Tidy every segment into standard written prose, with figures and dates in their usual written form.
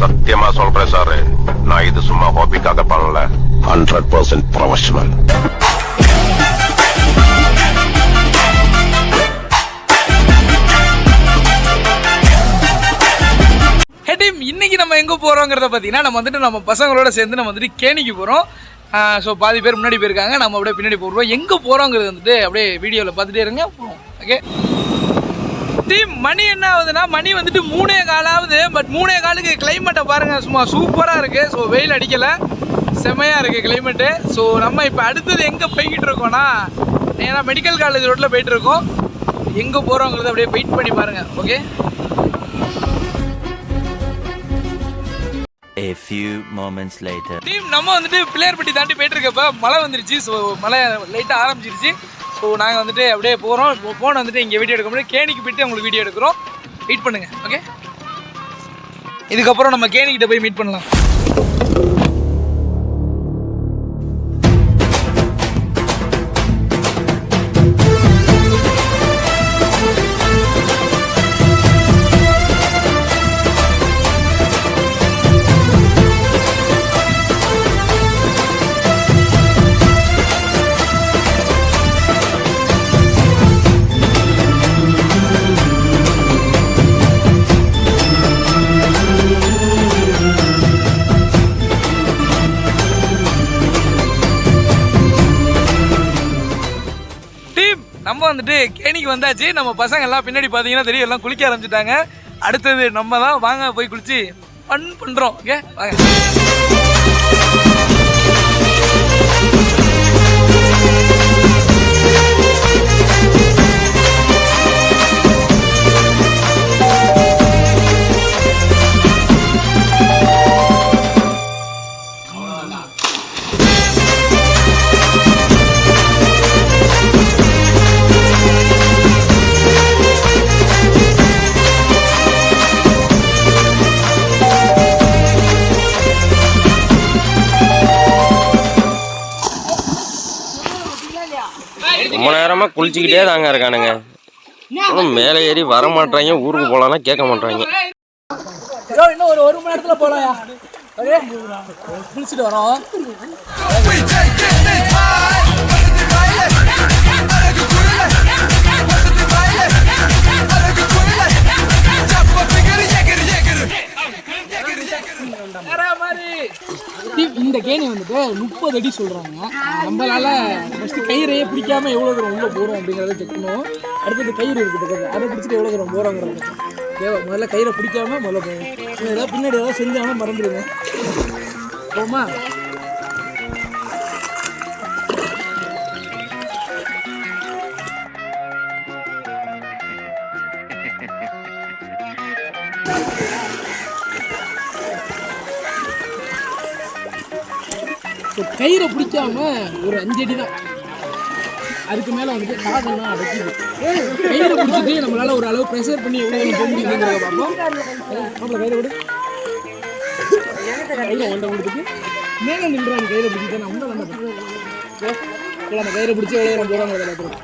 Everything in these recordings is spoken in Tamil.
சத்தியமா சொல்றேன் சார், நான் இது சும்மா ஹாபிக்காக பண்ணல, 100% ப்ரொஃபஷனல். இன்னைக்கு நம்ம எங்கே போகிறோங்கிறத பார்த்தீங்கன்னா நம்ம வந்துட்டு நம்ம பசங்களோட சேர்ந்து நம்ம வந்துட்டு கேணிக்கு போகிறோம். ஸோ பாதி பேர் முன்னாடி போயிருக்காங்க, நம்ம அப்படியே பின்னாடி போகிறோம். எங்கே போகிறோங்கிறது வந்துட்டு அப்படியே வீடியோவில் பார்த்துட்டே இருங்க. போகிறோம். ஓகே டீம், மணி என்ன ஆகுதுன்னா மணி வந்துட்டு 3:15 ஆகுது. பட் 3:15க்கு கிளைமேட்டை பாருங்கள், சும்மா சூப்பராக இருக்குது. ஸோ வெயில் அடிக்கலை, செம்மையாக இருக்குது கிளைமேட்டு. ஸோ நம்ம இப்போ அடுத்தது எங்கே போய்கிட்டு இருக்கோம்னா ஏன்னா மெடிக்கல் காலேஜ் ரோட்டில் போயிட்டு இருக்கோம். எங்கே போகிறோங்கிறத அப்படியே வெயிட் பண்ணி பாருங்கள். Okay A few moments later. Team, நம்ம வந்துட்டு பிள்ளையார்பட்டி தாண்டி போயிட்டு இருக்கப்ப மழை வந்துருச்சு. ஸோ மழை லைட்டாக ஆரம்பிச்சிருச்சு. ஸோ நாங்கள் வந்துட்டு அப்படியே போகிறோம். ஃபோன் வந்துட்டு இங்கே வீடியோ எடுக்க முடியும், கேணிக்கு போயிட்டு உங்களுக்கு வீடியோ எடுக்கிறோம். வெயிட் பண்ணுங்க. ஓகே, இதுக்கப்புறம் நம்ம கேணிக்கிட்ட போய் மீட் பண்ணலாம். நம்ம வந்துட்டு கேணிக்கு வந்தாச்சு. நம்ம பசங்க எல்லாம் பின்னாடி பார்த்தீங்கன்னா தெரியும், எல்லாம் குளிக்க ஆரம்பிச்சிட்டாங்க. அடுத்தது நம்ம தான், வாங்க போய் குளிச்சு ஃபன் பண்ணுறோம். ஓகே வாங்க. ரொம்ப நேரமா குளிச்சுக்கிட்டே தாங்க இருக்கானுங்க. மேலே ஏறி வர மாட்டாங்க, ஊருக்கு போலாம்னா கேட்க மாட்டாங்க. இன்னும் ஒரு மணி நேரத்துல போலாம். குளிச்சுட்டு வரோம். இந்த கேணி வந்துட்டு 30 அடி சொல்றாங்க. நம்மளால ஃபர்ஸ்ட் கயிறையே பிடிக்காம எவ்வளவு தூரம் உள்ள போறோம் அப்படிங்கறத செக் பண்ணுவோம். அடுத்தது கயிறு இருக்கு பக்கத்துல, அதை பிடிச்சிட்டு எவ்வளவு தூரம் போறோங்கிறது தேவை. முதல்ல கயிறை பிடிக்காம முதல்ல போவோம். ஏதாவது பின்னாடி ஏதாவது செஞ்சாலும் மறந்துடுங்க. போமா கயிறை பிடிக்காம ஒரு 5 அடி தான், அதுக்கு மேலே வந்துட்டு காதெல்லாம் அடைக்கிது. கயிறை பிடிச்சிட்டு நம்மளால ஒரு அளவு ப்ரெஷர் பண்ணி எவ்வளோ போக முடியுங்கிறத பார்ப்போம். கயிறை விடு, கையில் ஒன்றை கொடுத்துட்டு மேலே நின்றாங்க. கயிறை பிடிச்சிட்டு நான் ஒன்றை வேண்டாம் நம்ம கயிறை பிடிச்சி எவ்வளோ நேரம் போகிறாங்கிறத பார்த்துருவோம்.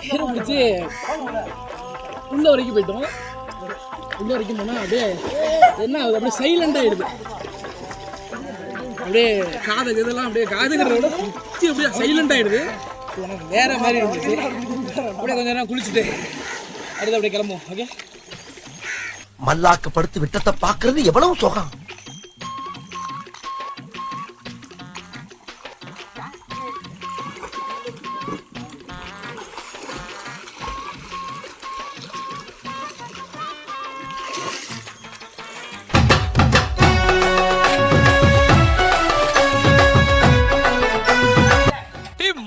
கயிறை பிடிச்சி உள்ள வரைக்கும் போயிட்டோம். உள்ள வரைக்கும் போனால் அப்படியே என்ன ஆகுது, அப்படியே சைலண்ட் ஆகிடுது. அப்படியே காது இதெல்லாம் அப்படியே காதுங்கிறத விட பிடிச்சி அப்படியே சைலண்ட் ஆகிடுது. உனக்கு வேற மாதிரி இருந்துச்சு. அப்படியே கொஞ்சம் நேரம் குளிச்சுட்டு அடுத்து அப்படியே கிளம்புவோம். ஓகே, மல்லாக்கப்படுத்து விட்டத்தை பார்க்கறது எவ்வளவு சுகம்.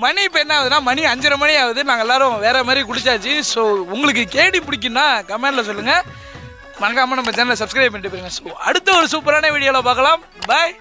மணி இப்போ என்ன ஆகுதுன்னா மணி 5:30 மணி ஆகுது. நாங்கள் எல்லாரும் வேற மாதிரி குடிச்சாச்சு. ஸோ உங்களுக்கு கேடி பிடிக்குன்னா கமெண்ட்ல சொல்லுங்க. மறக்காம நம்ம சேனலை சப்ஸ்கிரைப் பண்ணிட்டு போயிருங்க. ஸோ அடுத்த ஒரு சூப்பரான வீடியோவில் பார்க்கலாம். பாய்.